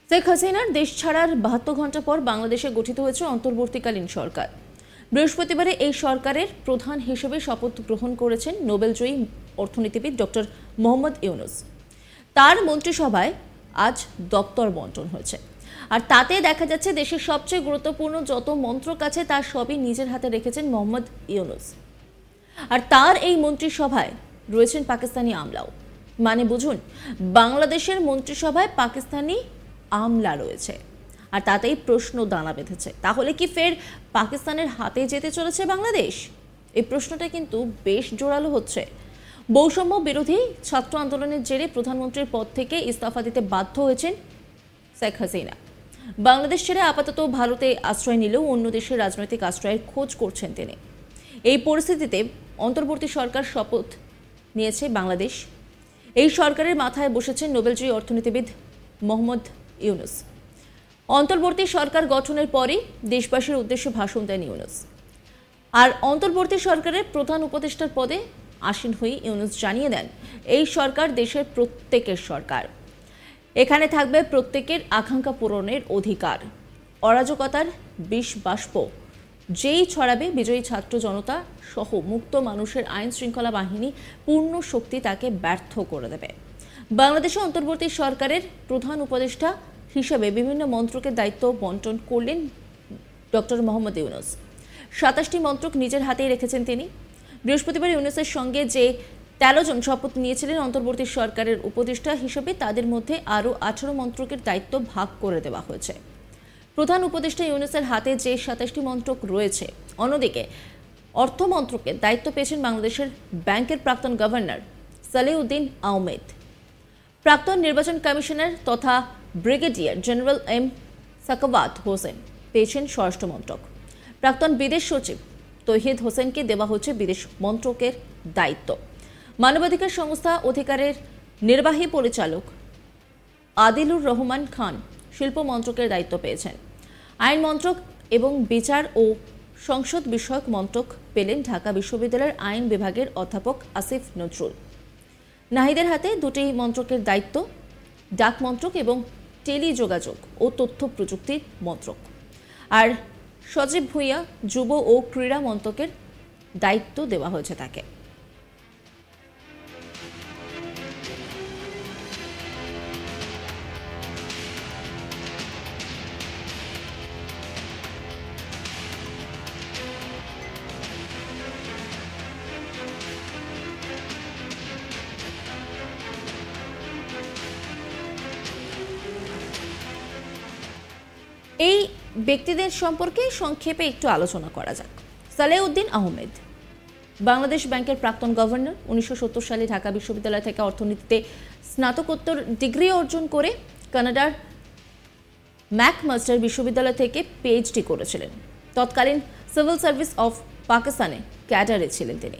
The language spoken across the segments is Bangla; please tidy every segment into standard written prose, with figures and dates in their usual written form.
শেখ হাসিনার দেশ ছাড়ার ৭২ ঘণ্টা পর বাংলাদেশে গঠিত হয়েছে অন্তর্বর্তীকালীন সরকার। বৃহস্পতিবারে এই সরকারের প্রধান হিসেবে শপথ গ্রহণ করেছেন নোবেলজয়ী অর্থনীতিবিদ ডক্টর মোহাম্মদ ইউনুস। তার মন্ত্রিসভায় আজ দপ্তর বন্টন হয়েছে, আর তাতে দেখা যাচ্ছে দেশের সবচেয়ে গুরুত্বপূর্ণ যত মন্ত্রক আছে তার সবই নিজের হাতে রেখেছেন মোহাম্মদ ইউনুস। আর তার এই মন্ত্রিসভায় রয়েছেন পাকিস্তানি আমলাও। মানে বুঝুন, বাংলাদেশের মন্ত্রিসভায় পাকিস্তানি আমলা রয়েছে, আর তাতেই প্রশ্ন দানা বেঁধেছে, তাহলে কি ফের পাকিস্তানের হাতে যেতে চলেছে বাংলাদেশ? এই প্রশ্নটা কিন্তু বেশ জোরালো হচ্ছে। বৈষম্য বিরোধী ছাত্র আন্দোলনের জেরে প্রধানমন্ত্রীর পদ থেকে ইস্তফা দিতে বাধ্য হয়েছেন শেখ হাসিনা। বাংলাদেশ ছেড়ে আপাতত ভারতে আশ্রয় নিলেও অন্য দেশের রাজনৈতিক আশ্রয়ের খোঁজ করছেন তিনি। এই পরিস্থিতিতে অন্তর্বর্তী সরকার শপথ নিয়েছে বাংলাদেশ। এই সরকারের মাথায় বসেছেন নোবেলজয়ী অর্থনীতিবিদ মোহাম্মদ ইউনুস। অন্তর্বর্তী সরকার গঠনের পরই দেশবাসীর উদ্দেশ্যে ভাষণ দেন ইউনুস। আর অন্তর্বর্তী সরকারের প্রধান উপদেষ্টার পদে আসীন হয়ে ইউনুস জানিয়ে দেন, এই সরকার দেশের প্রত্যেকের সরকার। এখানে থাকবে প্রত্যেকের আকাঙ্ক্ষা পূরণের অধিকার। অরাজকতার বিষ বাষ্প যেই ছড়াবে, বিজয়ী ছাত্র জনতা সহ মুক্ত মানুষের আইন শৃঙ্খলা বাহিনী পূর্ণ শক্তি তাকে ব্যর্থ করে দেবে। বাংলাদেশে অন্তর্বর্তী সরকারের প্রধান উপদেষ্টা হিসেবে বিভিন্ন মন্ত্রকের দায়িত্ব বন্টন করলেন ডক্টর মোহাম্মদ ইউনুস। ২৭টি মন্ত্রক নিজের হাতেই রেখেছেন তিনি। বৃহস্পতিবার ইউনুসের সঙ্গে যে ১৩ জন শপথ নিয়েছিলেন অন্তর্বর্তী সরকারের উপদেষ্টা হিসেবে, তাদের মধ্যে আরও ১৮ মন্ত্রকের দায়িত্ব ভাগ করে দেওয়া হয়েছে। প্রধান উপদেষ্টা ইউনুসের হাতে যে ২৭টি মন্ত্রক রয়েছে, অন্যদিকে অর্থ মন্ত্রকের দায়িত্ব পেয়েছেন বাংলাদেশের ব্যাংকের প্রাক্তন গভর্নর সালেউদ্দিন আহমেদ। প্রাক্তন নির্বাচন কমিশনার তথা brigadier general M Sakhawat Hossain পেয়েছেন স্বরাষ্ট্র মন্ত্রক। প্রাক্তন বিদেশ সচিব তৌহিদ হোসেনকে দেওয়া হচ্ছে বিদেশ মন্ত্রকের দায়িত্ব। মানবাধিকার সংস্থা অধিকারের নির্বাহী পরিচালক আদিলুর রহমান খান শিল্প মন্ত্রকের দায়িত্ব পেয়েছেন। আইন মন্ত্রক এবং বিচার ও সংসদ বিষয়ক মন্ত্রক পেলেন ঢাকা বিশ্ববিদ্যালয়ের আইন বিভাগের অধ্যাপক আসিফ নজরুল। নাহিদের হাতে দুটি মন্ত্রকের দায়িত্ব, ডাক মন্ত্রক এবং টেলিযোগাযোগ ও তথ্য প্রযুক্তির মন্ত্রক। আর সজীব ভুঁইয়া যুব ও ক্রীড়া মন্ত্রকের দায়িত্ব দেওয়া হয়েছে তাকে। এই ব্যক্তিদের সম্পর্কে সংক্ষেপে একটু আলোচনা করা যাক। সালেউদ্দিন আহমেদ বাংলাদেশ ব্যাংকের প্রাক্তন গভর্নর। ১৯৭০ সালে ঢাকা বিশ্ববিদ্যালয় থেকে অর্থনীতিতে স্নাতকোত্তর ডিগ্রি অর্জন করে কানাডার ম্যাকমাস্টার বিশ্ববিদ্যালয় থেকে পিএইচডি করেছিলেন। তৎকালীন সিভিল সার্ভিস অফ পাকিস্তানে ক্যাডারে ছিলেন তিনি।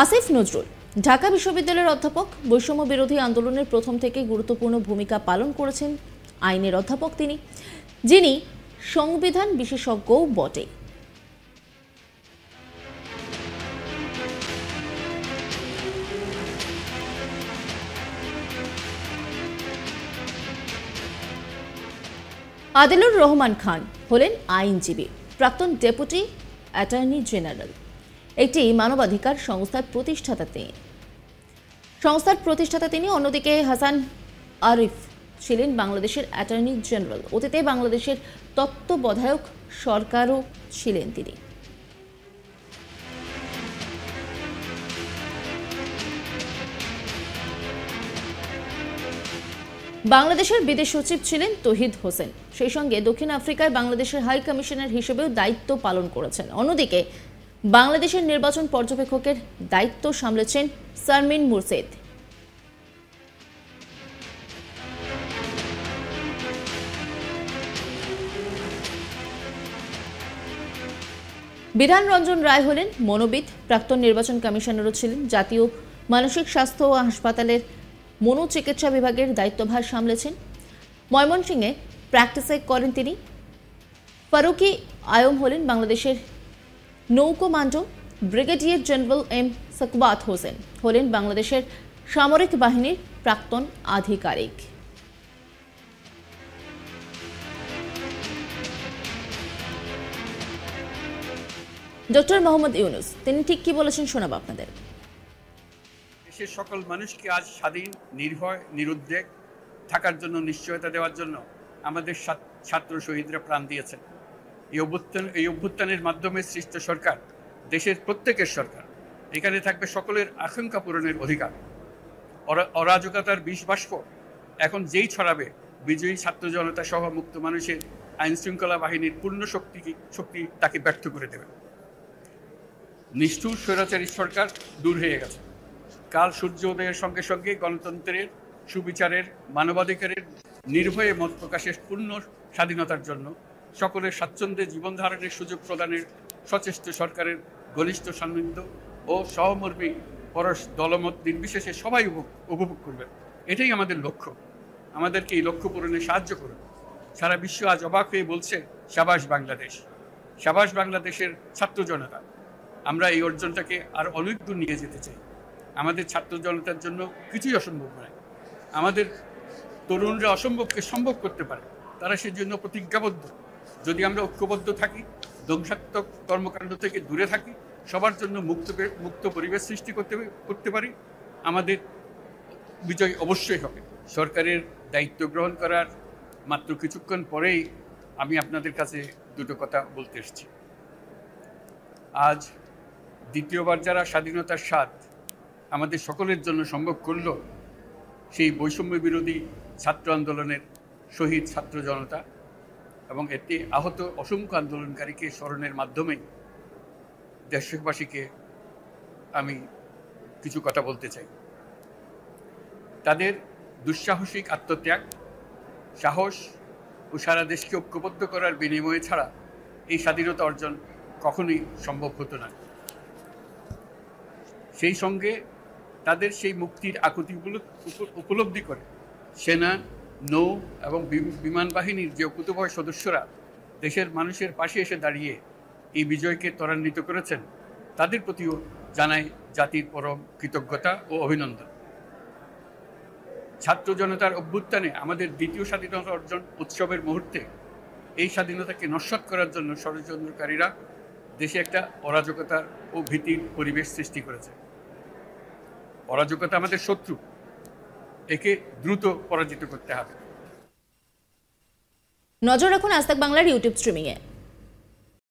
আসিফ নজরুল ঢাকা বিশ্ববিদ্যালয়ের অধ্যাপক। বৈষম্য বিরোধী আন্দোলনের প্রথম থেকে গুরুত্বপূর্ণ ভূমিকা পালন করেছেন। আইনের অধ্যাপক তিনি, যিনি সংবিধান বিশেষজ্ঞও বটে। আদিলুর রহমান খান হলেন আইনজীবী, প্রাক্তন ডেপুটি অ্যাটর্নি জেনারেল। একটি মানবাধিকার সংস্থার প্রতিষ্ঠাতা তিনি। অন্যদিকে হাসান আরিফ ছিলেন বাংলাদেশের অ্যাটর্নি জেনারেল। অতীতে বাংলাদেশের তত্ত্বাবধায়ক সরকারও ছিলেন তিনি। বাংলাদেশের বিদেশ সচিব ছিলেন তৌহিদ হোসেন। সেই সঙ্গে দক্ষিণ আফ্রিকায় বাংলাদেশের হাই কমিশনার হিসেবেও দায়িত্ব পালন করেছেন। অন্যদিকে বাংলাদেশের নির্বাচন পর্যবেক্ষকের দায়িত্ব সামলেছেন শারমিন মুর্শেদ। বিধান রঞ্জন রায় হলেন মনোবিদ, প্রাক্তন নির্বাচন কমিশনারও ছিলেন। জাতীয় মানসিক স্বাস্থ্য ও হাসপাতালের মনোচিকিৎসা বিভাগের দায়িত্বভার সামলেছেন। ময়মনসিংহে প্র্যাকটিসে করেন তিনি। ফারুকি আয়ম হলেন বাংলাদেশের নৌকমান্ড। ব্রিগেডিয়ার জেনারেল এম সাকবাত হোসেন হলেন বাংলাদেশের সামরিক বাহিনীর প্রাক্তন আধিকারিক। ডক্টর মোহাম্মদ ইউনুস তিনি ঠিক কি বলেছেন শোনাব আপনাদের। দেশের সকল মানুষকে আজ স্বাধীন, নির্ভয়, নিরুদ্বেগ থাকার জন্য নিশ্চয়তা দেওয়ার জন্য আমাদের ছাত্র শহীদরা প্রাণ দিয়েছেন। এই অভ্যুত্থানের মাধ্যমে সৃষ্ট সরকার দেশের প্রত্যেকের সরকার। এখানে থাকবে সকলের আকাঙ্ক্ষা পূরণের অধিকার। অরাজকতার বিষ বাষ্প এখন যেই ছড়াবে, বিজয়ী ছাত্র জনতা সহ মুক্ত মানুষের আইন শৃঙ্খলা বাহিনীর পূর্ণ শক্তি তাকে ব্যর্থ করে দেবে। নিষ্ঠুর স্বৈরাচারী সরকার দূর হয়ে গেছে। কাল সূর্য উদয়ের সঙ্গে সঙ্গে গণতন্ত্রের, সুবিচারের, মানবাধিকারের, নির্ভয়ে মত প্রকাশের পূর্ণ স্বাধীনতার জন্য সকলের স্বাচ্ছন্দ্যে জীবন ধারণের সুযোগ প্রদানের সচেষ্ট সরকারের ঘনিষ্ঠ সান্নিধ্য ও সহমর্মী পরশ দলমত নির্বিশেষে সবাই উপভোগ করবেন। এটাই আমাদের লক্ষ্য। আমাদেরকে এই লক্ষ্য পূরণে সাহায্য করুন। সারা বিশ্ব আজ অবাক হয়ে বলছে, সাবাস বাংলাদেশ, সাবাস বাংলাদেশের ছাত্র জনতা। আমরা এই অর্জনটাকে আর অনেক দূর নিয়ে যেতে চাই। আমাদের ছাত্র জনতার জন্য কিছুই অসম্ভব নয়। আমাদের তরুণরা অসম্ভবকে সম্ভব করতে পারে, তারা সেজন্য প্রতিজ্ঞাবদ্ধ। যদি আমরা ঐক্যবদ্ধ থাকি, ধ্বংসাত্মক কর্মকাণ্ড থেকে দূরে থাকি, সবার জন্য মুক্ত পরিবেশ সৃষ্টি করতে পারি, আমাদের বিজয় অবশ্যই হবে। সরকারের দায়িত্ব গ্রহণ করার মাত্র কিছুক্ষণ পরেই আমি আপনাদের কাছে দুটো কথা বলতে এসেছি। আজ দ্বিতীয়বার যারা স্বাধীনতার স্বাদ আমাদের সকলের জন্য সম্ভব করল, সেই বৈষম্য বিরোধী ছাত্র আন্দোলনের শহীদ ছাত্র জনতা এবং এতে আহত অসংখ্য আন্দোলনকারীকে স্মরণের মাধ্যমে দেশবাসীকে আমি কিছু কথা বলতে চাই। তাদের দুঃসাহসিক আত্মত্যাগ, সাহস ও সারা দেশকে ঐক্যবদ্ধ করার বিনিময়ে ছাড়া এই স্বাধীনতা অর্জন কখনোই সম্ভব হতো না। সেই সঙ্গে তাদের সেই মুক্তির আকুতিগুলো উপলব্ধি করে সেনা, নৌ এবং বিমান বাহিনীর যে অকুতোভয় সদস্যরা দেশের মানুষের পাশে এসে দাঁড়িয়ে এই বিজয়কে ত্বরান্বিত করেছেন, তাদের প্রতিও জানাই জাতির পরম কৃতজ্ঞতা ও অভিনন্দন। ছাত্র জনতার অভ্যুত্থানে আমাদের দ্বিতীয় স্বাধীনতা অর্জন উৎসবের মুহূর্তে এই স্বাধীনতাকে নস্যাৎ করার জন্য ষড়যন্ত্রকারীরা দেশে একটা অরাজকতা ও ভীতির পরিবেশ সৃষ্টি করেছে। অরাজকতা আমাদের শত্রু, একে দ্রুত পরাজিত করতে হবে। নজর রাখুন আজ তাক বাংলার ইউটিউব স্ট্রিমিংয়ে।